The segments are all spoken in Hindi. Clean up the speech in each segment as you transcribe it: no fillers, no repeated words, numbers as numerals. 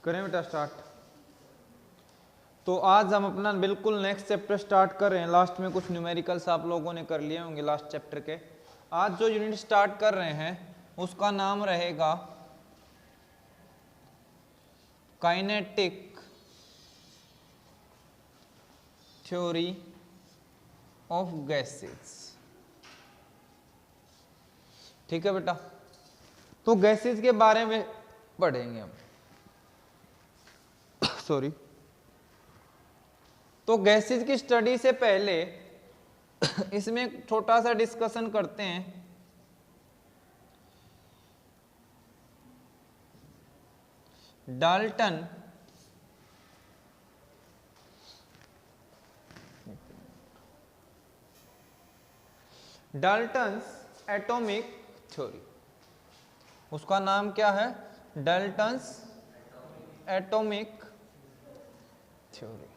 करें बेटा स्टार्ट। तो आज हम अपना बिल्कुल नेक्स्ट चैप्टर स्टार्ट कर रहे हैं। लास्ट में कुछ न्यूमेरिकल्स आप लोगों ने कर लिए होंगे लास्ट चैप्टर के। आज जो यूनिट स्टार्ट कर रहे हैं उसका नाम रहेगा काइनेटिक थ्योरी ऑफ गैसेस। ठीक है बेटा, तो गैसेस के बारे में पढ़ेंगे हम। सॉरी, तो गैसेस की स्टडी से पहले इसमें एक छोटा सा डिस्कशन करते हैं। Dalton's atomic theory. उसका नाम क्या है? Dalton's atomic theory.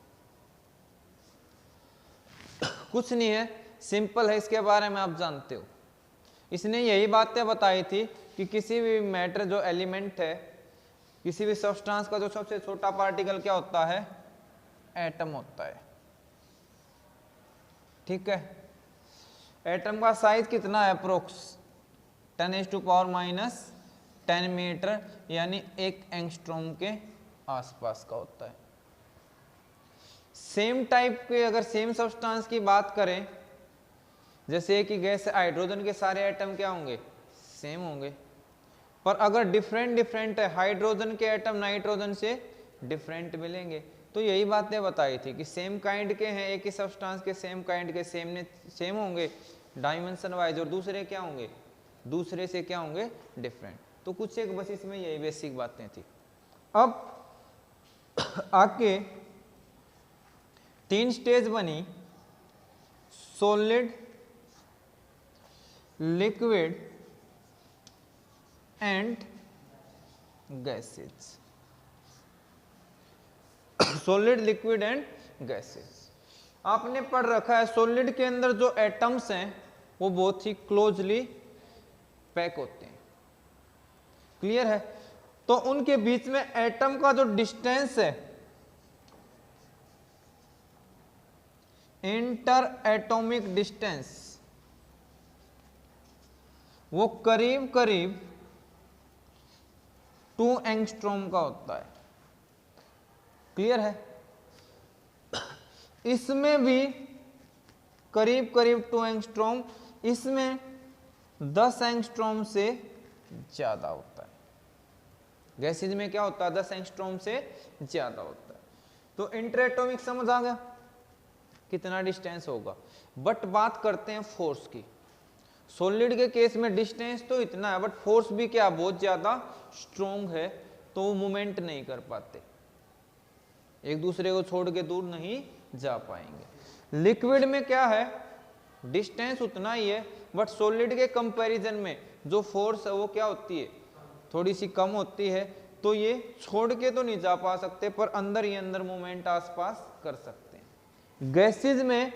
कुछ नहीं है, सिंपल है, इसके बारे में आप जानते हो। इसने यही बातें बताई थी कि किसी भी मैटर जो एलिमेंट है, किसी भी सब्सटेंस का जो सबसे छोटा पार्टिकल क्या होता है? एटम होता है। ठीक है, एटम का साइज कितना है? अप्रोक्स 10⁻⁻10 मीटर, यानी 1 एंगस्ट्रॉम के आसपास का होता है। सेम टाइप के अगर सेम सब्सटेंस की बात करें, जैसे कि गैस हाइड्रोजन के सारे एटम क्या होंगे? सेम होंगे। पर अगर डिफरेंट है, हाइड्रोजन के एटम नाइट्रोजन से डिफरेंट मिलेंगे। तो यही बातें बताई थी कि सेम काइंड के हैं, एक ही सब्सटेंस के सेम काइंड के सेम होंगे डायमेंशन वाइज, और दूसरे क्या होंगे? दूसरे से क्या होंगे? डिफरेंट। तो कुछ एक बस इसमें यही बेसिक बातें थी। अब आके 3 स्टेज बनी, solid, liquid and gases. Solid, liquid and gases आपने पढ़ रखा है। सॉलिड के अंदर जो एटम्स हैं वो बहुत ही क्लोजली पैक होते हैं। क्लियर है? तो उनके बीच में एटम का जो डिस्टेंस है, इंटर एटॉमिक डिस्टेंस, वो करीब करीब 2 एंगस्ट्रॉम का होता है। क्लियर है? इसमें भी करीब करीब 2 एंगस्ट्रॉम, इसमें 10 एंगस्ट्रॉम से ज्यादा होता है। गैसेज में क्या होता है? 10 एंगस्ट्रॉम से ज्यादा होता है। तो इंटरएटॉमिक समझ आ गया कितना डिस्टेंस होगा। बट बात करते हैं फोर्स की। सॉलिड के केस में डिस्टेंस तो इतना है, बट फोर्स भी क्या? बहुत ज्यादा स्ट्रोंग है, तो वो मूवमेंट नहीं कर पाते, एक दूसरे को छोड़ के दूर नहीं जा पाएंगे। लिक्विड में क्या है? डिस्टेंस उतना ही है, बट सॉलिड के कंपैरिजन में जो फोर्स है वो क्या होती है? थोड़ी सी कम होती है। तो ये छोड़ के तो नहीं जा पा सकते, पर अंदर ही अंदर मूवमेंट आसपास कर सकते हैं। गैसेज में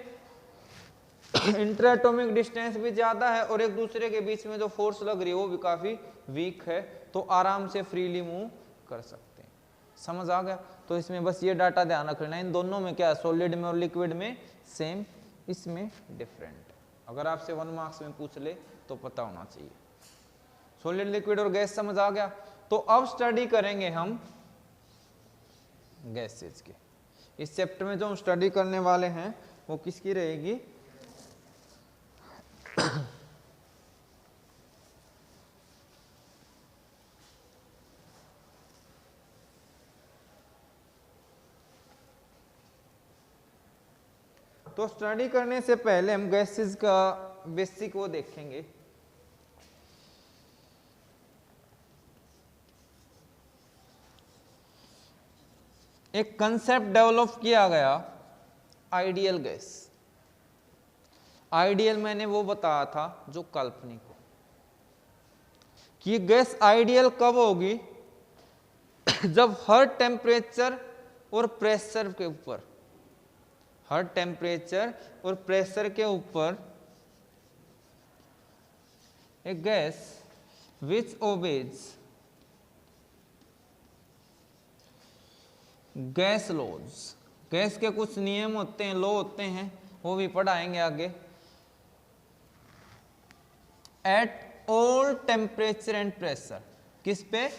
इंटरएटॉमिक डिस्टेंस भी ज्यादा है, और एक दूसरे के बीच में जो फोर्स लग रही है वो भी काफी वीक है, तो आराम से फ्रीली मूव कर सकते हैं। समझ आ गया? तो इसमें बस ये डाटा ध्यान रखना, इन दोनों में क्या है? सॉलिड में और लिक्विड में सेम, इसमें डिफरेंट। अगर आपसे 1 मार्क्स में पूछ ले तो पता होना चाहिए। सॉलिड, लिक्विड और गैस समझ आ गया? तो अब स्टडी करेंगे हम गैसेज के। इस चैप्टर में जो हम स्टडी करने वाले हैं वो किसकी रहेगी? तो स्टडी करने से पहले हम गैसेज का बेसिक वो देखेंगे। एक कंसेप्ट डेवलप किया गया, आइडियल गैस। आइडियल मैंने वो बताया था जो काल्पनिक हो। कि गैस आइडियल कब होगी? जब हर टेम्परेचर और प्रेशर के ऊपर, हर टेम्परेचर और प्रेशर के ऊपर a gas which obeys gas laws, gas के कुछ नियम होते हैं, लॉ होते हैं, वो भी पढ़ाएंगे आगे। At all temperature and pressure, किस पे?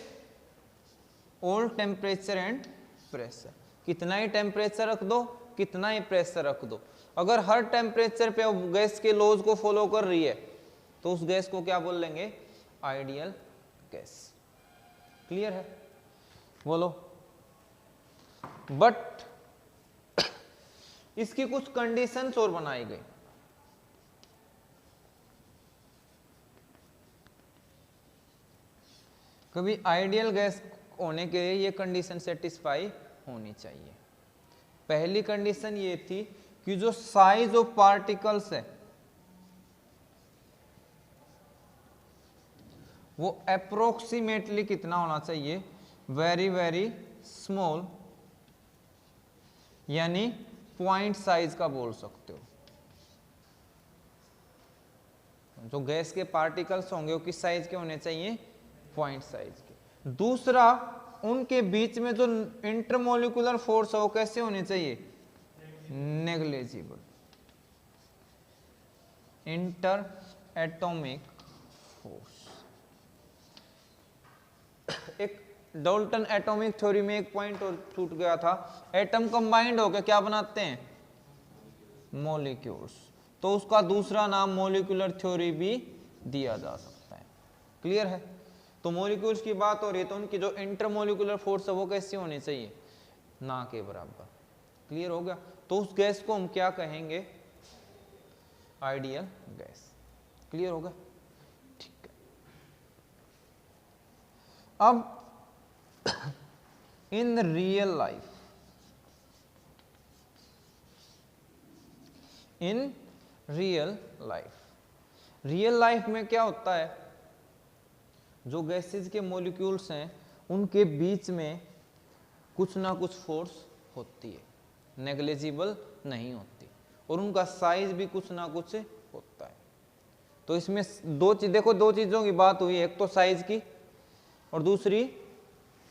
ऑल टेम्परेचर एंड प्रेशर, कितना ही टेम्परेचर रख दो, कितना ही प्रेशर रख दो, अगर हर टेम्परेचर पे गैस के लॉज को फॉलो कर रही है तो उस गैस को क्या बोल लेंगे? Ideal gas. क्लियर है? बोलो। बट इसकी कुछ कंडीशंस और बनाई गई। कभी आइडियल गैस होने के लिए ये कंडीशन सेटिस्फाई होनी चाहिए। पहली कंडीशन ये थी कि जो साइज ऑफ पार्टिकल्स है वो अप्रोक्सीमेटली कितना होना चाहिए? वेरी वेरी स्मॉल, यानी पॉइंट साइज का बोल सकते हो। जो गैस के पार्टिकल्स होंगे वो किस साइज के होने चाहिए? पॉइंट साइज के। दूसरा, उनके बीच में जो इंटरमोलिकुलर फोर्स है वो कैसे होने चाहिए? नेग्लिजिबल। इंटर एटॉमिक फोर्स, एक डाल्टन एटॉमिक थ्योरी में एक पॉइंट और छूट गया था, एटम कंबाइंड होकर क्या बनाते हैं? मॉलिक्यूल्स। तो उसका दूसरा नाम मॉलिक्यूलर थ्योरी भी दिया जा सकता है। क्लियर है? तो मॉलिक्यूल्स की बात हो रही है तो उनकी जो इंटरमोलिकुलर फोर्स है वो कैसी होनी चाहिए? ना के बराबर। क्लियर हो गया? तो उस गैस को हम क्या कहेंगे? Ideal gas. क्लियर हो गया? ठीक है। अब in real life, in real life में क्या होता है? जो गैसेज के मॉलिक्यूल्स हैं उनके बीच में कुछ ना कुछ फोर्स होती है, नेग्लिजिबल नहीं होती, और उनका साइज भी कुछ ना कुछ होता है। तो इसमें दो चीजों की बात हुई, एक तो साइज की और दूसरी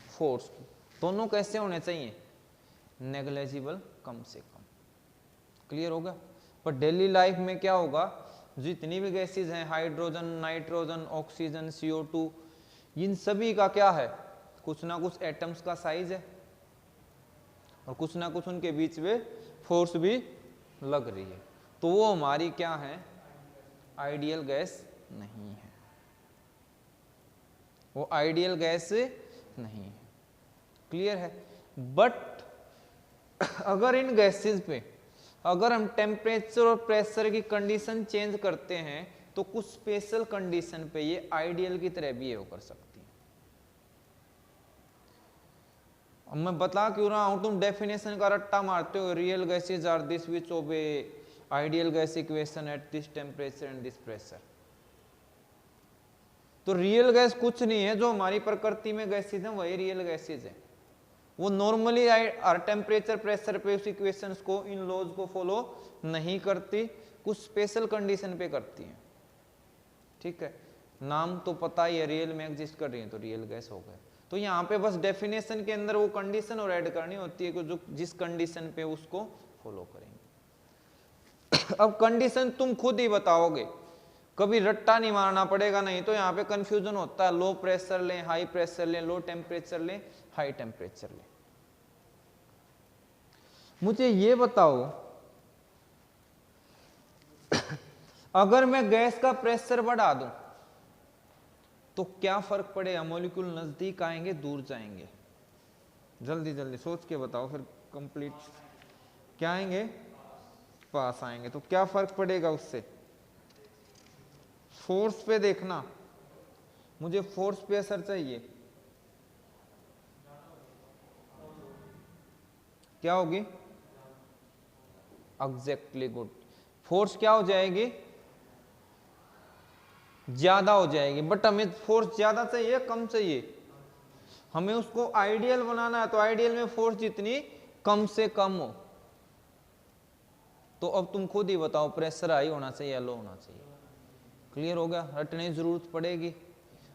फोर्स की। दोनों कैसे होने चाहिए? नेग्लिजिबल, कम से कम। क्लियर होगा? पर डेली लाइफ में क्या होगा? जितनी भी गैसेज हैं, हाइड्रोजन, नाइट्रोजन, ऑक्सीजन, CO2, इन सभी का क्या है? कुछ ना कुछ एटम्स का साइज है और कुछ ना कुछ उनके बीच में फोर्स भी लग रही है। तो वो हमारी क्या है? आइडियल गैस नहीं है, वो आइडियल गैस नहीं है। क्लियर है? बट अगर इन गैसेज पे अगर हम टेम्परेचर और प्रेशर की कंडीशन चेंज करते हैं तो कुछ स्पेशल कंडीशन पे ये आइडियल की तरह बिहेव कर सकती है। अब मैं बता क्यों रहा हूं, तुम डेफिनेशन का रट्टा मारते हो, real gases are this which obey ideal gas equation at this temperature and this pressure. तो रियल गैस कुछ नहीं है, जो हमारी प्रकृति में गैसेज है वही रियल गैसेज है। वो नॉर्मली हर टेम्परेचर प्रेशर पे उस इक्वेशंस को, इन लॉज को फॉलो नहीं करती, कुछ स्पेशल कंडीशन पे करती हैं। ठीक है? नाम तो पता ही है, रियल में एग्जिस्ट कर रही है तो रियल गैस हो गए। तो यहाँ पे बस डेफिनेशन के अंदर वो कंडीशन और ऐड करनी होती है कि जो जिस कंडीशन पे उसको फॉलो करेंगे। अब कंडीशन तुम खुद ही बताओगे, कभी रट्टा नहीं मारना पड़ेगा, नहीं तो यहाँ पे कंफ्यूजन होता है। लो प्रेशर लें, हाई प्रेशर लें, लो टेम्परेचर लें, हाई टेम्परेचर लें। मुझे ये बताओ, अगर मैं गैस का प्रेशर बढ़ा दूं तो क्या फर्क पड़ेगा? मॉलिक्यूल नजदीक आएंगे, दूर जाएंगे? जल्दी जल्दी सोच के बताओ, फिर कंप्लीट। क्या आएंगे? पास आएंगे। तो क्या फर्क पड़ेगा उससे? फोर्स पे देखना, मुझे फोर्स पे असर चाहिए। क्या होगी? Exactly good. फोर्स क्या हो जाएगी? ज्यादा हो जाएगी। बट हमें फोर्स ज्यादा चाहिए, कम चाहिए? हमें उसको आइडियल बनाना है, तो आइडियल में फोर्स जितनी कम से कम हो। तो अब तुम खुद ही बताओ, प्रेशर हाई होना चाहिए या लो होना चाहिए? क्लियर हो गया? रटने की जरूरत पड़ेगी।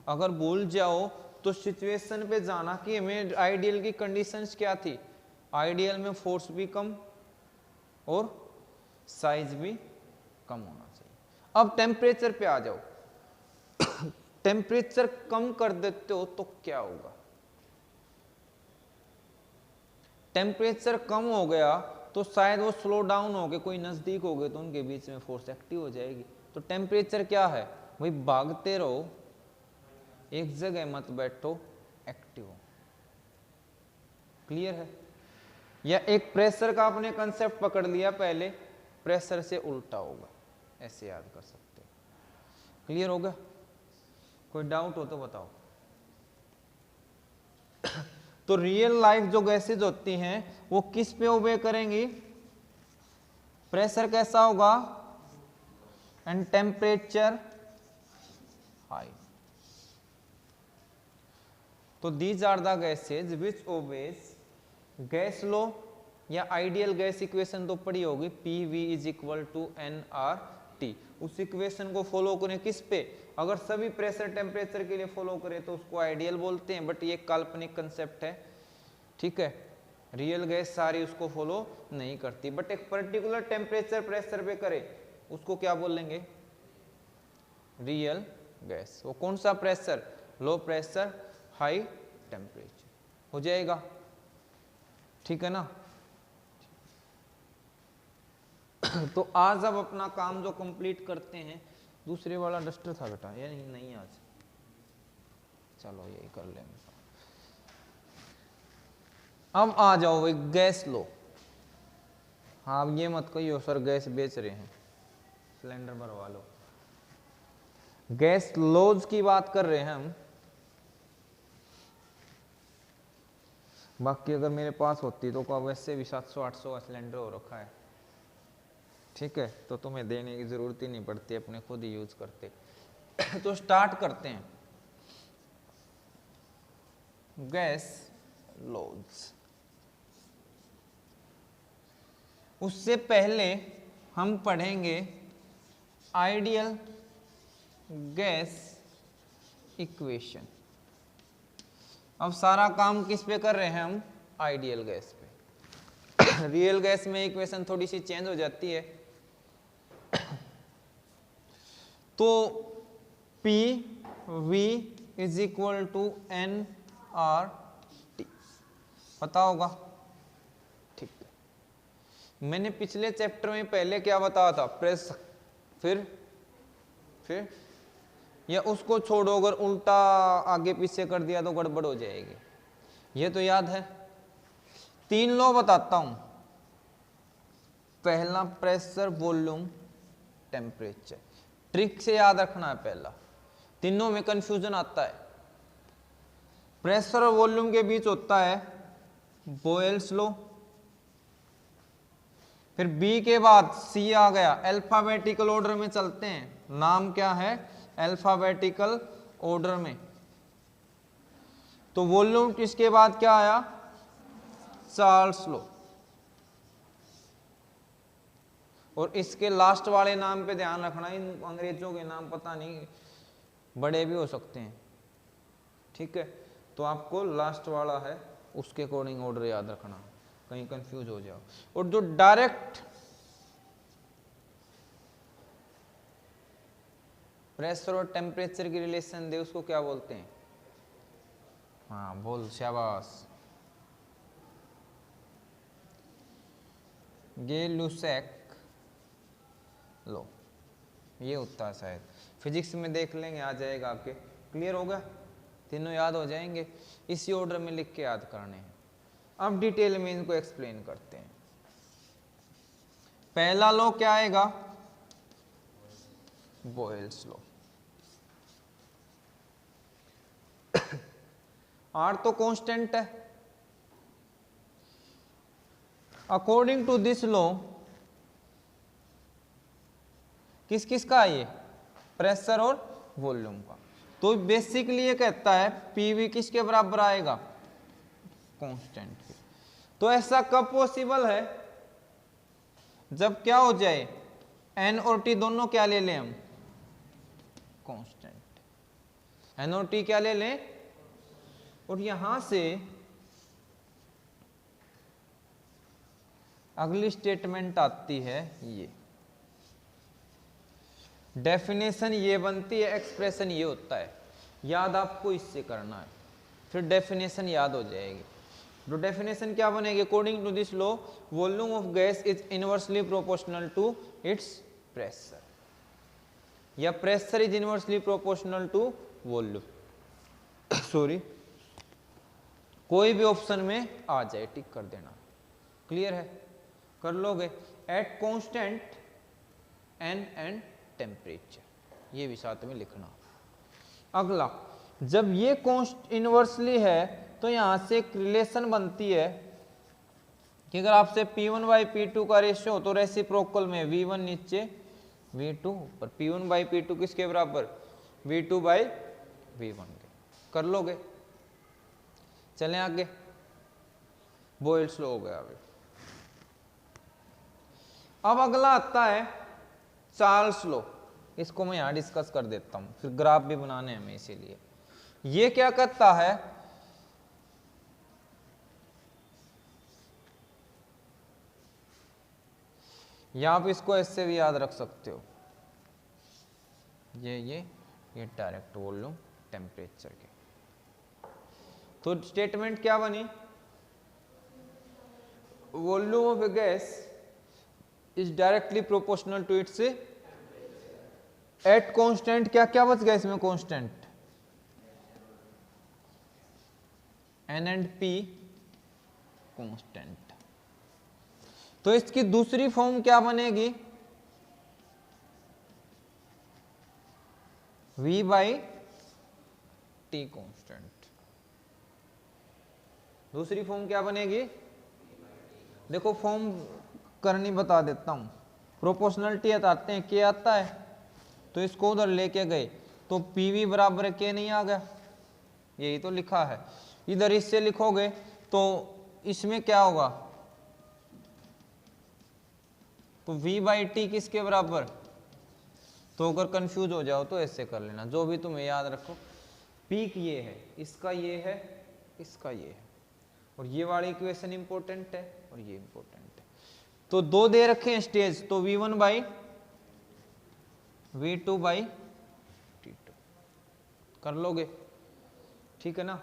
अगर भूल जाओ तो सिचुएशन पे जाना कि हमें आइडियल की कंडीशंस क्या थी, आइडियल में फोर्स भी कम और साइज भी कम होना चाहिए। अब टेम्परेचर पे आ जाओ। टेम्परेचर कम कर देते हो तो क्या होगा? टेम्परेचर कम हो गया तो शायद वो स्लो डाउन हो गए, कोई नजदीक हो गए तो उनके बीच में फोर्स एक्टिव हो जाएगी। तो टेम्परेचर क्या है भाई? भागते रहो, एक जगह मत बैठो, एक्टिव हो। क्लियर है? या एक प्रेशर का आपने कंसेप्ट पकड़ लिया पहले, प्रेशर से उल्टा होगा, ऐसे याद कर सकते हो। क्लियर हो गया? कोई डाउट हो तो बताओ। तो रियल लाइफ जो गैसेज होती हैं वो किस पे ओबे करेंगी? प्रेशर कैसा होगा एंड टेम्परेचर हाई। तो these are the gases which obeys gas law या आइडियल गैस इक्वेशन तो पढ़ी होगी, PV is equal to nRT। उस इक्वेशन को फॉलो करें किस पे? अगर सभी प्रेशर टेम्परेचर के लिए फॉलो करें तो उसको आइडियल बोलते हैं, बट ये काल्पनिक कंसेप्ट है, ठीक है। रियल गैस सारी उसको फॉलो नहीं करती, बट एक पर्टिकुलर टेम्परेचर प्रेशर पे करे उसको क्या बोलेंगे? Real gas. वो कौन सा pressure? Low pressure high temperature. हो जाएगा, ठीक है ना? तो आज अब अपना काम जो कंप्लीट करते हैं, दूसरे वाला डस्टर था बेटा, ये नहीं आज, चलो यही कर लेंगे। अब आ जाओ भाई गैस लो। हाँ, अब ये मत कहियो सर गैस बेच रहे हैं, सिलेंडर भरवा लो। गैस लॉज की बात कर रहे हैं हम। बाकी अगर मेरे पास होती तो को वैसे भी 700-800 का सिलेंडर हो रखा है, ठीक है, तो तुम्हें देने की जरूरत ही नहीं पड़ती, अपने खुद ही यूज करते। तो स्टार्ट करते हैं गैस लॉज। उससे पहले हम पढ़ेंगे आइडियल गैस इक्वेशन। अब सारा काम किस पे कर रहे हैं हम? आइडियल गैस पे। रियल गैस में इक्वेशन थोड़ी सी चेंज हो जाती है। तो P V is equal to nRT पता होगा, ठीक है। मैंने पिछले चैप्टर में पहले क्या बताया था? प्रेशर, फिर या उसको छोड़ो, अगर उल्टा आगे पीछे कर दिया तो गड़बड़ हो जाएगी, ये तो याद है। 3 लॉ बताता हूं। पहला प्रेशर, वॉल्यूम, टेम्परेचर। ट्रिक से याद रखना है पहला, तीनों में कंफ्यूजन आता है। प्रेशर और वॉल्यूम के बीच होता है बॉयल्स लॉ, फिर बी के बाद सी आ गया। अल्फाबेटिकल ऑर्डर में चलते हैं, नाम क्या है? अल्फाबेटिकल ऑर्डर में। तो वॉल्यूम किसके बाद क्या आया? Charles law. और इसके लास्ट वाले नाम पे ध्यान रखना, इन अंग्रेजों के नाम पता नहीं, बड़े भी हो सकते हैं, ठीक है। तो आपको लास्ट वाला है उसके अकॉर्डिंग ऑर्डर याद रखना, कहीं कंफ्यूज हो जाओ। और जो डायरेक्ट प्रेशर और टेम्परेचर की रिलेशन दे उसको क्या बोलते हैं? हाँ बोल, शाबाश। गे-लुसैक लो, ये होता है शायद, फिजिक्स में देख लेंगे, आ जाएगा आपके। क्लियर होगा? तीनों याद हो जाएंगे, इसी ऑर्डर में लिख के याद करने हैं। अब डिटेल में इनको एक्सप्लेन करते हैं। पहला लॉ क्या आएगा? Boyle's law. आर तो कांस्टेंट है। अकॉर्डिंग टू दिस लॉ किस किस का है ये? प्रेशर और वॉल्यूम का। तो बेसिकली ये कहता है पीवी किसके बराबर आएगा? कांस्टेंट के। तो ऐसा कब पॉसिबल है? जब क्या हो जाए, एन और टी दोनों क्या ले लें हम? कांस्टेंट। एन और टी क्या ले लें? और यहां से अगली स्टेटमेंट आती है ये, डेफिनेशन ये बनती है, एक्सप्रेशन ये होता है। याद आपको इससे करना है, फिर डेफिनेशन याद हो जाएगी। तो डेफिनेशन क्या बनेगी? According to this law volume of gas is inversely proportional to its pressure, या pressure is inversely proportional to volume. Sorry, कोई भी ऑप्शन में आ जाए टिक कर देना। क्लियर है? कर लोगे? At constant n and temperature, ये भी साथ में लिखना। अगला, जब ये कॉन्स्ट इनवर्सली है तो यहां से एक रिलेशन बनती है कि अगर आपसे P1 बाई P2 का रेशियो हो तो रेसिप्रोकल में V1 नीचे V2 ऊपर, P1 बाई P2 किसके बराबर? V2 बाई V1 के। कर लोगे? चलें आगे, बॉयल्स लॉ हो गया अभी। अब अगला आता है चार्ल्स लॉ, इसको मैं यहां डिस्कस कर देता हूं, फिर ग्राफ भी बनाने हैं हमें, इसीलिए। ये क्या करता है? या आप इसको ऐसे भी याद रख सकते हो, ये डायरेक्ट वॉल्यूम टेम्परेचर के। तो स्टेटमेंट क्या बनी? Volume of a gas is directly proportional to its at constant, क्या क्या बच गया इसमें? Constant n and P constant. तो इसकी दूसरी फॉर्म क्या बनेगी? V by T constant. दूसरी फॉर्म क्या बनेगी? देखो फॉर्म करनी बता देता हूं। प्रोपोर्शनलिटी आते हैं, के आता है तो इसको उधर लेके गए तो PV बराबर के नहीं आ गया, यही तो लिखा है। इधर इससे लिखोगे तो इसमें क्या होगा? तो V बाई टी किसके बराबर? तो अगर कंफ्यूज हो जाओ तो ऐसे कर लेना, जो भी तुम्हें याद रखो। पीक ये है, इसका ये है, इसका ये है, और ये वाली इक्वेशन इंपॉर्टेंट है और ये इंपॉर्टेंट है। तो दो दे रखे हैं स्टेज, तो V1 by V2 by T2 कर लोगे? ठीक है ना?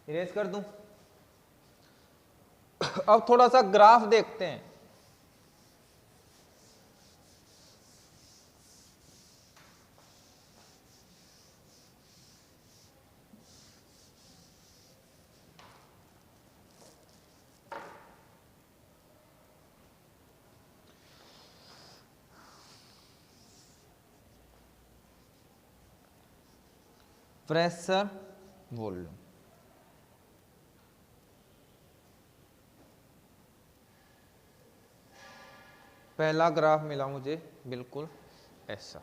इरेज कर दूं? अब थोड़ा सा ग्राफ देखते हैं। प्रेशर, वॉल्यूम, पहला ग्राफ मिला मुझे बिल्कुल ऐसा।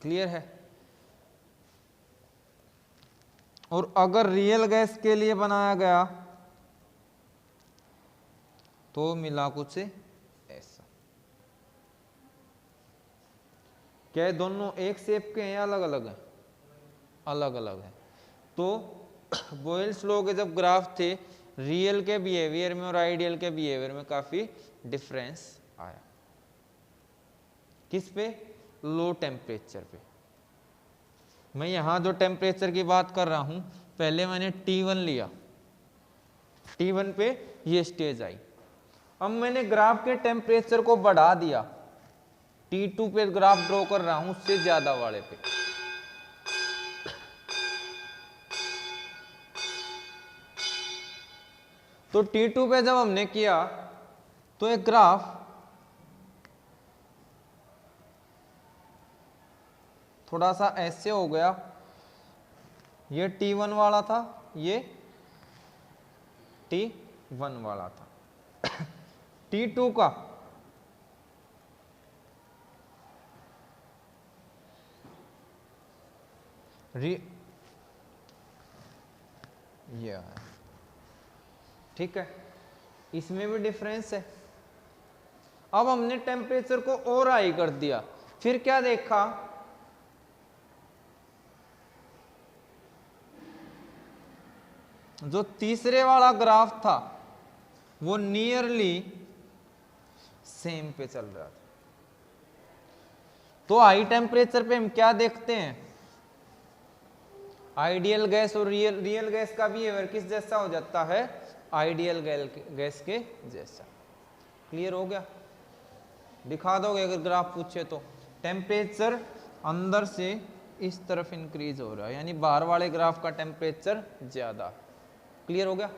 क्लियर है? और अगर रियल गैस के लिए बनाया गया तो मिला कुछ ऐसा। क्या दोनों एक शेप के हैं या अलग अलग है? अलग अलग है। तो बॉयल्स लॉ के जब ग्राफ थे, रियल के बिहेवियर में और आइडियल के बिहेवियर में काफी डिफरेंस आया। किस पे? लो टेम्परेचर पे। मैं यहां जो टेम्परेचर की बात कर रहा हूं, पहले मैंने T1 लिया, T1 पे ये स्टेज आई। अब मैंने ग्राफ के टेम्परेचर को बढ़ा दिया, T2 पे ग्राफ ड्रॉ कर रहा हूं उससे ज्यादा वाले पे। तो T2 पे जब हमने किया तो एक ग्राफ थोड़ा सा ऐसे हो गया, ये T1 वाला था, ये T1 वाला था। T2 का ये है, ठीक है, इसमें भी डिफरेंस है। अब हमने टेम्परेचर को और हाई कर दिया, फिर क्या देखा? जो तीसरे वाला ग्राफ था वो नियरली सेम पे चल रहा था। तो हाई टेम्परेचर पे हम क्या देखते हैं, आइडियल गैस और रियल गैस का बिहेवियर किस जैसा हो जाता है, आइडियल गैस के जैसा। क्लियर हो गया? दिखा दोगे अगर ग्राफ पूछे तो। टेम्परेचर अंदर से इस तरफ इंक्रीज हो रहा है, यानी बाहर वाले ग्राफ का टेम्परेचर ज्यादा। क्लियर हो गया?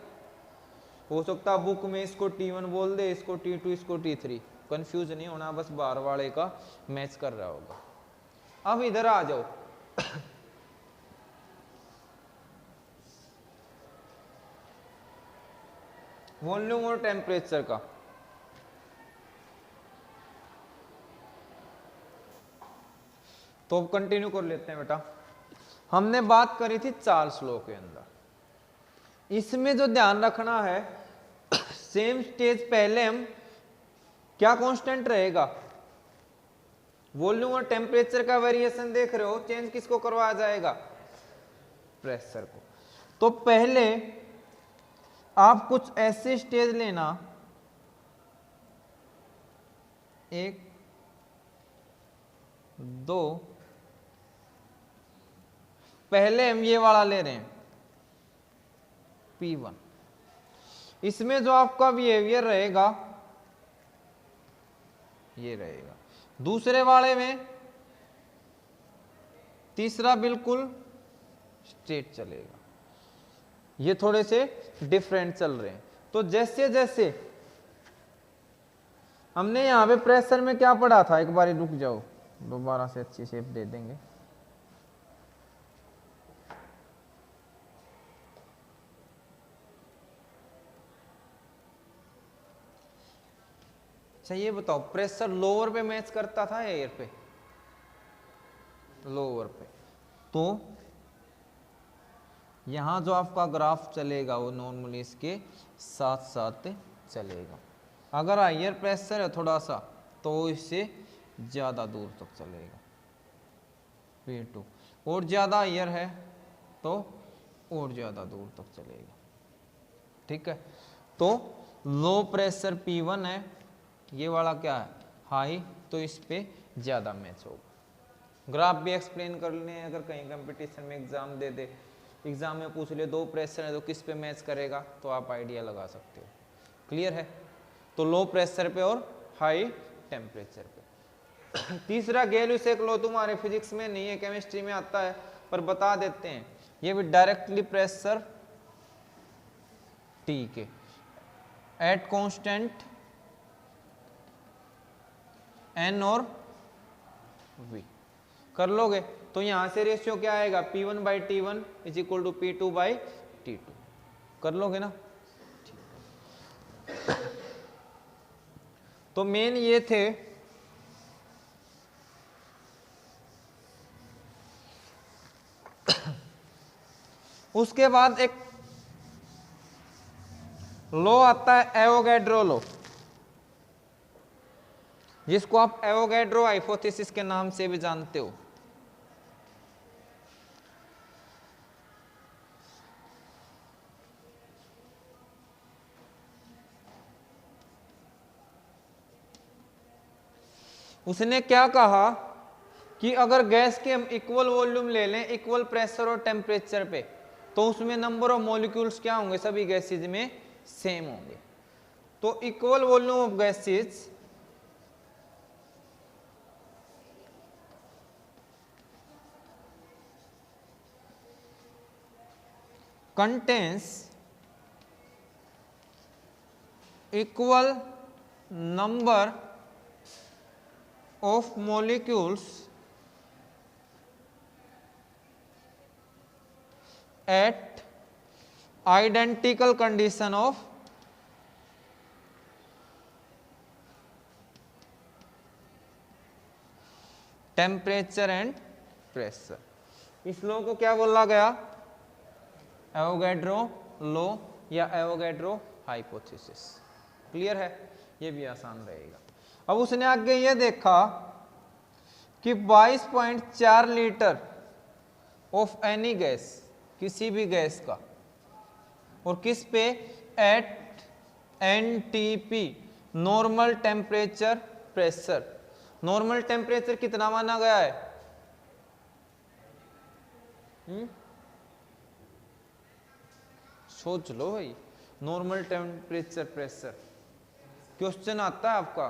हो सकता है बुक में इसको T1 बोल दे, इसको T2, इसको T3, कंफ्यूज नहीं होना, बस बाहर वाले का मैच कर रहा होगा। अब इधर आ जाओ। वॉल्यूम और टेम्परेचर का। तो अब कंटिन्यू कर लेते हैं बेटा। हमने बात करी थी चार्ल्स लॉ के अंदर। इसमें जो ध्यान रखना है, सेम स्टेज पहले हम क्या कांस्टेंट रहेगा, वॉल्यूम और टेम्परेचर का वेरिएशन देख रहे हो, चेंज किसको करवाया जाएगा, प्रेशर को। तो पहले आप कुछ ऐसे स्टेज लेना, 1 2, पहले हम ये वाला ले रहे हैं P1। इसमें जो आपका बिहेवियर रहेगा ये रहेगा। दूसरे वाले में तीसरा बिल्कुल स्ट्रेट चलेगा, ये थोड़े से डिफरेंट चल रहे हैं। तो जैसे जैसे हमने यहां पे प्रेशर में क्या पढ़ा था, एक बार रुक जाओ, दोबारा से अच्छी शेप दे देंगे। अच्छा ये बताओ, प्रेशर लोअर पे मैच करता था या एयर पे, लोअर पे। तो यहां जो आपका ग्राफ चलेगा वो नॉर्मली इसके साथ साथ चलेगा। अगर हायर प्रेशर है थोड़ा सा तो इससे ज्यादा दूर तक चलेगा P2, और ज्यादा हायर है तो और ज्यादा दूर तक चलेगा। ठीक है? तो लो प्रेशर P1 है, ये वाला क्या है, हाई, तो इस पे ज्यादा मैच होगा। ग्राफ भी एक्सप्लेन कर लें, अगर कहीं कंपटीशन में एग्जाम दे दे, एग्जाम में पूछ ले 2 प्रेशर है तो किस पे मैच करेगा, तो आप आइडिया लगा सकते हो। क्लियर है? तो लो प्रेशर पे और हाई टेम्परेचर पे। तीसरा गैल्यूसेक लॉ तुम्हारे फिजिक्स में नहीं है, केमिस्ट्री में आता है, पर बता देते हैं। ये भी डायरेक्टली प्रेशर T के एट कांस्टेंट N और V कर लोगे तो यहां से रेशियो क्या आएगा, P1/T1 is equal to P2/T2। कर लोगे ना? तो मेन ये थे उसके बाद एक लॉ आता है एवोगैड्रो लॉ, जिसको आप एवोगैड्रो हाइपोथेसिस के नाम से भी जानते हो। उसने क्या कहा कि अगर गैस के हम इक्वल वॉल्यूम ले लें, इक्वल प्रेशर और टेम्परेचर पे, तो उसमें नंबर ऑफ मॉलिक्यूल्स क्या होंगे, सभी गैसेज में सेम होंगे। तो equal volume of gases contains equal number of molecules at identical condition of temperature and pressure। इस लॉ को क्या बोला गया, एवोगैड्रो लॉ या एवोगैड्रो हाइपोथेसिस। क्लियर है? ये भी आसान रहेगा। अब उसने आगे ये देखा कि 22.4 लीटर ऑफ एनी गैस, किसी भी गैस का और किस पे, at NTP, normal temperature pressure. Normal temperature कितना माना गया है? सोच लो भाई, नॉर्मल टेम्परेचर प्रेशर क्वेश्चन आता है आपका।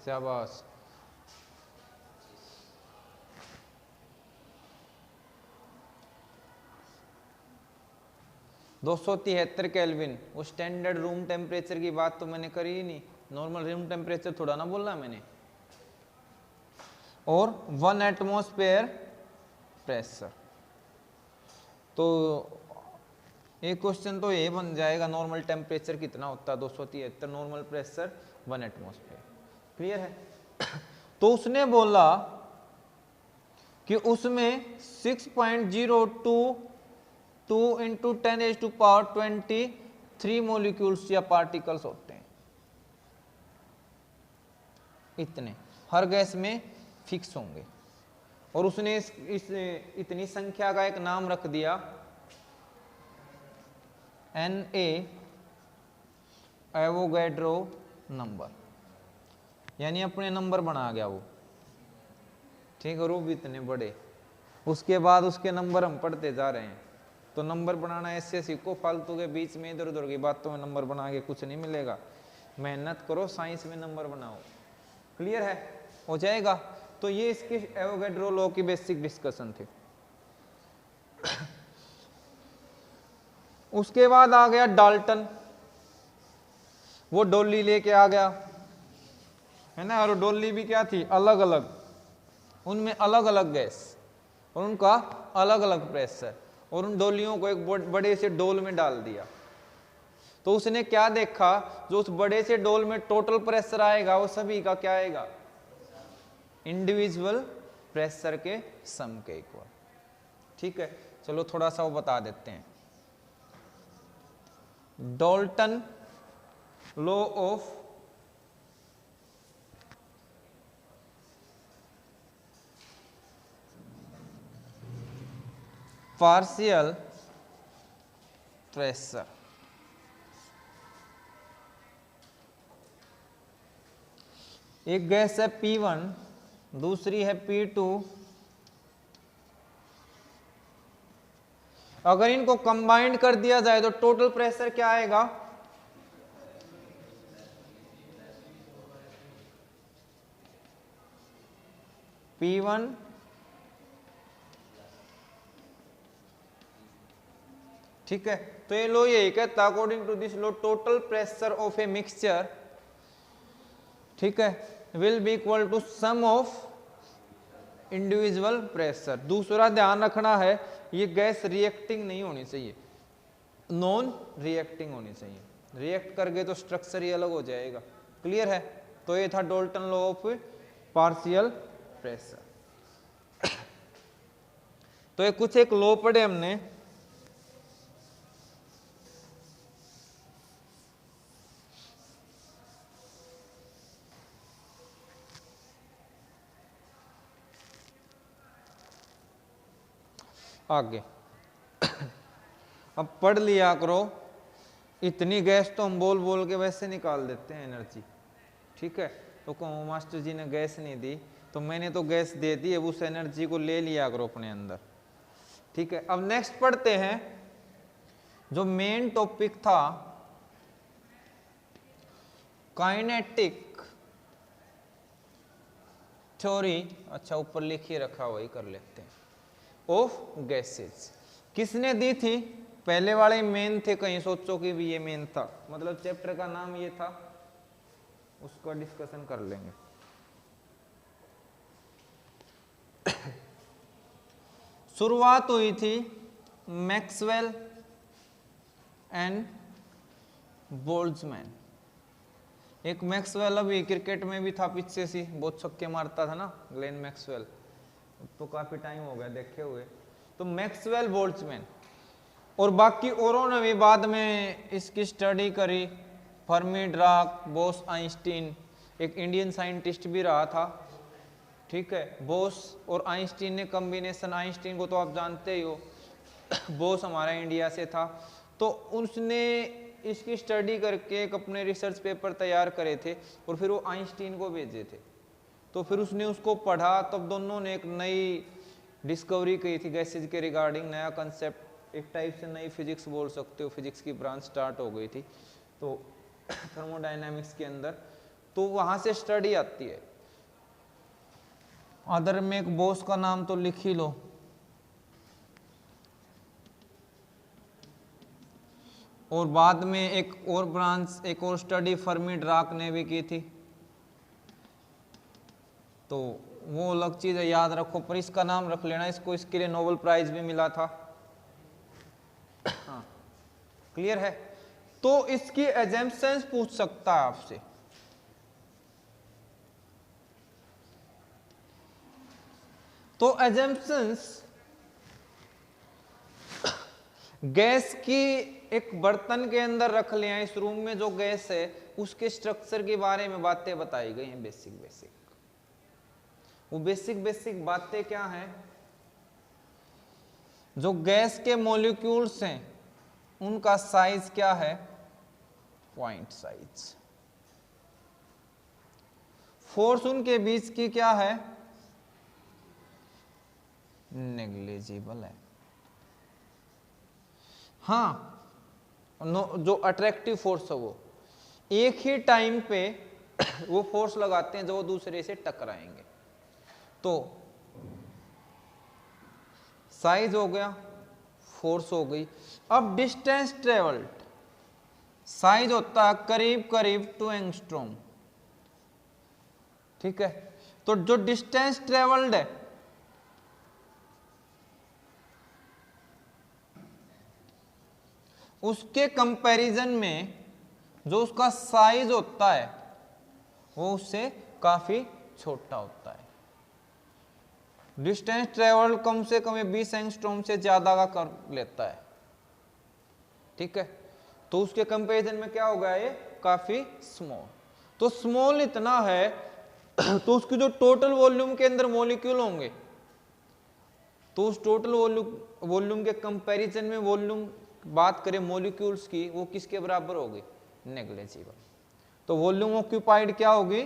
शाबाश। दो 273 केल्विन, वो स्टैंडर्ड रूम टेम्परेचर की बात तो मैंने करी ही नहीं, नॉर्मल रूम टेम्परेचर थोड़ा ना बोलना मैंने। और 1 एटमॉस्फेयर प्रेशर। तो एक क्वेश्चन तो ये बन जाएगा, नॉर्मल टेम्परेचर कितना होता है 273, नॉर्मल प्रेशर 1 एटमॉस्फेयर। क्लियर है? तो उसने बोला कि उसमें 6.022 इंटू 10⁻23 मोलिक्यूल्स या पार्टिकल्स होते हैं। इतने हर गैस में फिक्स होंगे। और उसने इस इतनी संख्या का एक नाम रख दिया Na एवोगैड्रो नंबर, यानी अपने नंबर बना गया वो। ठीक है, वो भी इतने बड़े। उसके बाद उसके नंबर हम पढ़ते जा रहे हैं। तो नंबर बनाना ऐसे सीखो, फालतू के बीच में इधर उधर की बातों में नंबर बना के कुछ नहीं मिलेगा। मेहनत करो, साइंस में नंबर बनाओ। क्लियर है? हो जाएगा। तो ये इसकी एवोगैड्रो लॉ की बेसिक डिस्कशन थी। उसके बाद आ गया डाल्टन, वो डोली लेके आ गया, है ना। और डोली भी क्या थी, अलग अलग, उनमें अलग अलग गैस और उनका अलग अलग प्रेशर, और उन डोलियों को एक बड़े से डोल में डाल दिया। तो उसने क्या देखा, जो उस बड़े से डोल में टोटल प्रेशर आएगा वो सभी का क्या आएगा, इंडिविजुअल प्रेशर के सम के इक्वल। ठीक है, चलो थोड़ा सा वो बता देते हैं। Dalton law of partial pressure. एक गैस है P1, दूसरी है P2। अगर इनको कंबाइंड कर दिया जाए तो टोटल प्रेशर क्या आएगा, P1 ठीक है। तो ये लो यही कहता, according to this law total pressure of a mixture, ठीक है, will be equal to sum of individual pressure. दूसरा ध्यान रखना है, ये गैस रिएक्टिंग नहीं होनी चाहिए, नॉन रिएक्टिंग होनी चाहिए। रिएक्ट करके तो स्ट्रक्चर ही अलग हो जाएगा। क्लियर है? तो ये था Dalton law of partial pressure. तो ये कुछ एक लॉ पढ़े हमने। आगे अब पढ़ लिया करो। इतनी गैस तो हम बोल बोल के वैसे निकाल देते हैं एनर्जी। ठीक है, तो कहो मास्टर जी ने गैस नहीं दी, तो मैंने तो गैस दे दी, अब उस एनर्जी को ले लिया करो अपने अंदर। ठीक है, अब नेक्स्ट पढ़ते हैं जो मेन टॉपिक था, काइनेटिक थ्योरी। अच्छा, ऊपर लिखिए रखा, वही कर लेते हैं, ऑफ गैसेज। किसने दी थी? पहले वाले मेन थे, कहीं सोचो कि भी ये मेन था, मतलब चैप्टर का नाम ये था, उसका डिस्कशन कर लेंगे। शुरुआत हुई थी मैक्सवेल एंड बोल्ट्जमैन। एक मैक्सवेल अभी क्रिकेट में भी था, पीछे से बहुत छक्के मारता था ना, ग्लेन मैक्सवेल, तो काफी टाइम हो गया देखे हुए। तो मैक्सवेल, बोल्ट्जमैन और बाकी औरों ने भी बाद में इसकी स्टडी करी। फर्मी, ड्राक, बोस, आइंस्टीन, एक इंडियन साइंटिस्ट भी रहा था। ठीक है, बोस और आइंस्टीन ने कॉम्बिनेशन, आइंस्टीन को तो आप जानते ही हो, बोस हमारा इंडिया से था, तो उसने इसकी स्टडी करके एक अपने रिसर्च पेपर तैयार करे थे और फिर वो आइंस्टीन को भेजे थे। तो फिर उसने उसको पढ़ा, तब दोनों ने एक नई डिस्कवरी की थी गैसेज के रिगार्डिंग, नया कंसेप्ट, एक टाइप से नई फिजिक्स बोल सकते हो, फिजिक्स की ब्रांच स्टार्ट हो गई थी तो थर्मोडायनामिक्स के अंदर, तो वहां से स्टडी आती है। अदर में एक बोस का नाम तो लिख ही लो, और बाद में एक और ब्रांच, एक और स्टडी फर्मी ड्राक ने भी की थी, तो वो अलग चीज है, याद रखो, पर इसका नाम रख लेना, इसको इसके लिए नोबेल प्राइज भी मिला था। हाँ, क्लियर है। तो इसकी एजम्पशंस पूछ सकता है आपसे। तो एजम्पशंस, गैस की एक बर्तन के अंदर रख लिया, इस रूम में जो गैस है उसके स्ट्रक्चर के बारे में बातें बताई गई हैं, बेसिक। वो बेसिक बातें क्या हैं? जो गैस के मॉलिक्यूल्स हैं उनका साइज क्या है? Point size. फोर्स उनके बीच की क्या है? नेग्लिजिबल है। हाँ, जो अट्रैक्टिव फोर्स है वो एक ही टाइम पे वो फोर्स लगाते हैं जो वो दूसरे से टकराएंगे। तो साइज हो गया, फोर्स हो गई। अब डिस्टेंस ट्रेवल्ड, साइज होता है करीब 2 एंगस्ट्रॉम, ठीक है। तो जो डिस्टेंस ट्रेवल्ड है उसके कंपैरिजन में जो उसका साइज होता है वो उससे काफी छोटा होता है। डिस्टेंस ट्रेवल कम से कम 20 एंगस्ट्रॉम से ज्यादा का कर लेता है, ठीक है। तो उसके कंपैरिजन में क्या होगा, ये काफी स्मॉल। तो स्मॉल इतना है तो उसकी जो टोटल वॉल्यूम के अंदर मॉलिक्यूल होंगे, तो उस टोटल वॉल्यूम के कंपैरिजन में वॉल्यूम बात करें मॉलिक्यूल्स की, वो किसके बराबर होगी? नेग्लिजिबल। तो वॉल्यूम ऑक्यूपाइड क्या होगी?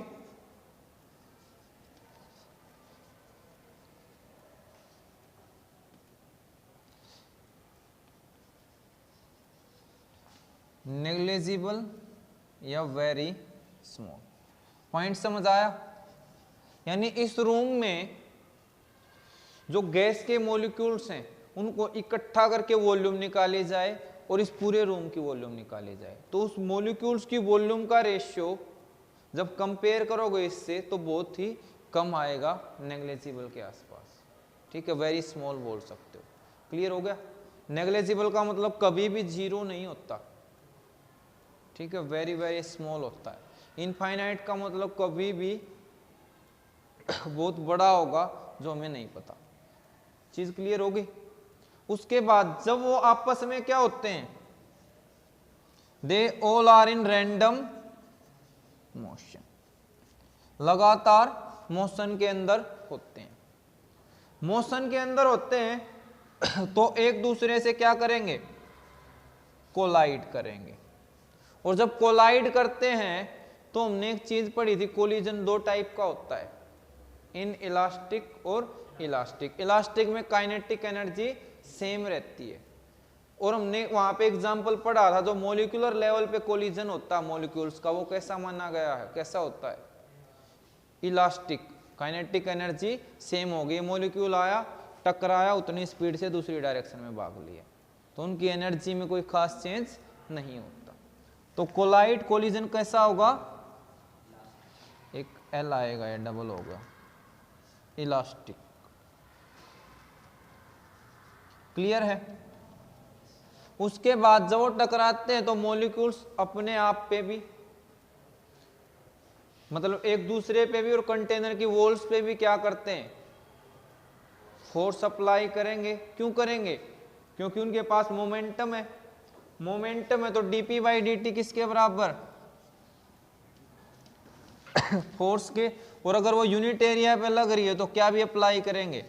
नेग्लिजिबल या वेरी स्मॉल। पॉइंट समझ आया? यानी इस रूम में जो गैस के मॉलिक्यूल्स हैं उनको इकट्ठा करके वॉल्यूम निकाली जाए और इस पूरे रूम की वॉल्यूम निकाली जाए, तो उस मॉलिक्यूल्स की वॉल्यूम का रेशियो जब कंपेयर करोगे इससे तो बहुत ही कम आएगा, नेग्लिजिबल के आसपास, ठीक है। वेरी स्मॉल बोल सकते हो। क्लियर हो गया? नेग्लिजिबल का मतलब कभी भी जीरो नहीं होता, ठीक है, वेरी स्मॉल होता है। इनफाइनाइट का मतलब कभी भी बहुत बड़ा होगा जो हमें नहीं पता। चीज क्लियर होगी? उसके बाद जब वो आपस में क्या होते हैं, they all are in random motion, लगातार मोशन के अंदर होते हैं। मोशन के अंदर होते हैं तो एक दूसरे से क्या करेंगे? कोलाइड करेंगे। और जब कोलाइड करते हैं तो हमने एक चीज पढ़ी थी, कोलिजन 2 टाइप का होता है, इन इलास्टिक और इलास्टिक। इलास्टिक में काइनेटिक एनर्जी सेम रहती है, और हमने वहां पे एग्जांपल पढ़ा था जो मॉलिक्यूलर लेवल पे कोलिजन होता है मॉलिक्यूल्स का, वो कैसा माना गया है, कैसा होता है? इलास्टिक। काइनेटिक एनर्जी सेम हो गई, मॉलिक्यूल आया, टकराया, उतनी स्पीड से दूसरी डायरेक्शन में भाग लिया, तो उनकी एनर्जी में कोई खास चेंज नहीं होता। तो कोलाइड कोलिजन कैसा होगा? एक एल आएगा या डबल होगा, इलास्टिक। क्लियर है? उसके बाद जब वो टकराते हैं तो मॉलिक्यूल्स अपने आप पे भी, मतलब एक दूसरे पे भी और कंटेनर की वॉल्स पे भी क्या करते हैं? फोर्स अप्लाई करेंगे। क्यों करेंगे? क्योंकि उनके पास मोमेंटम है। मोमेंटम है तो डीपी बाई डी किसके बराबर? फोर्स के। और अगर वो यूनिट एरिया पे लग रही है तो क्या भी अप्लाई करेंगे?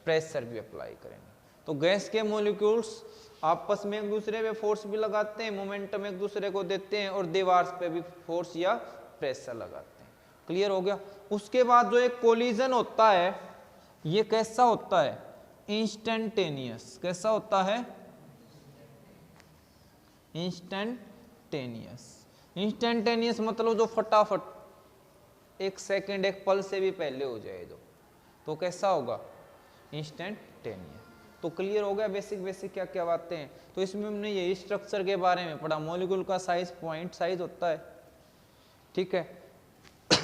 प्रेशर भी अप्लाई करेंगे। तो गैस के मॉलिक्यूल्स आपस में एक दूसरे पे फोर्स भी लगाते हैं, मोमेंटम एक दूसरे को देते हैं और दीवार पे भी फोर्स या प्रेशर लगाते हैं। क्लियर हो गया। उसके बाद जो एक कोलिजन होता है ये कैसा होता है? इंस्टेंटेनियस। कैसा होता है? इंस्टेंटेनियस। इंस्टेंटेनियस मतलब जो फटाफट एक सेकंड एक पल से भी पहले हो जाए तो कैसा होगा? इंस्टेंटेनियस। तो क्लियर हो गया बेसिक क्या क्या बातें हैं। तो इसमें हमने यही स्ट्रक्चर के बारे में पढ़ा। मॉलिक्यूल का साइज पॉइंट साइज होता है, ठीक है।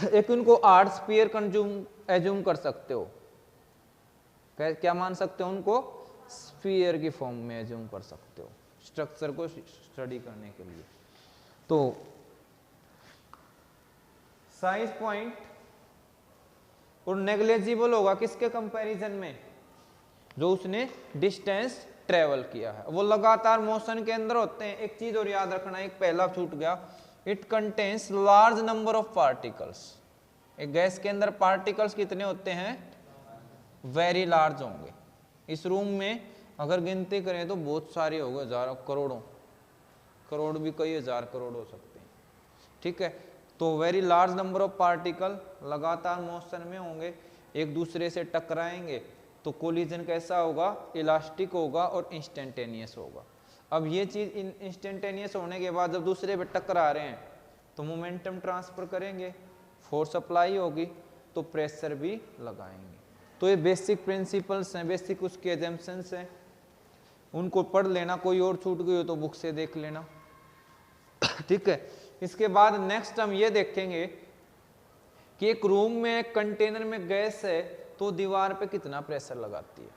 एक इनको 8 स्फीयर एज्यूम कर सकते हो। क्या मान सकते हो? उनको स्फीयर की फॉर्म में एज्यूम कर सकते हो स्ट्रक्चर को स्टडी करने के लिए। तो साइज पॉइंट और नेग्लेजिबल होगा किसके कंपैरिजन में? जो उसने डिस्टेंस ट्रेवल किया है। वो लगातार मोशन के अंदर होते हैं। एक चीज और याद रखना, एक पहला छूट गया, it contains large number of particles. एक गैस के अंदर पार्टिकल्स कितने होते हैं? वेरी लार्ज होंगे। इस रूम में अगर गिनती करें तो बहुत सारे होंगे, हजारों करोड़ों, करोड़ भी कई हजार करोड़ हो सकते हैं, ठीक है। तो very large number of particle लगातार मोशन में होंगे, एक दूसरे से टकराएंगे, तो कोलिजन कैसा होगा? इलास्टिक होगा और इंस्टेंटेनियस होगा। अब ये चीज इंस्टेंटेनियस होने के बाद जब दूसरे पे टकरा रहे हैं तो मोमेंटम ट्रांसफर करेंगे, फोर्स अप्लाई होगी, तो प्रेशर भी लगाएंगे। तो ये बेसिक प्रिंसिपल्स हैं, बेसिक उसके एजम्पशंस हैं, उनको पढ़ लेना। कोई और छूट गई हो तो बुक से देख लेना, ठीक है। इसके बाद नेक्स्ट हम ये देखेंगे कि एक रूम में एक कंटेनर में गैस है तो दीवार पे कितना प्रेशर लगाती है,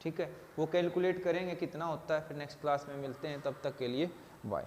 ठीक है। वो कैलकुलेट करेंगे कितना होता है। फिर नेक्स्ट क्लास में मिलते हैं, तब तक के लिए बाय।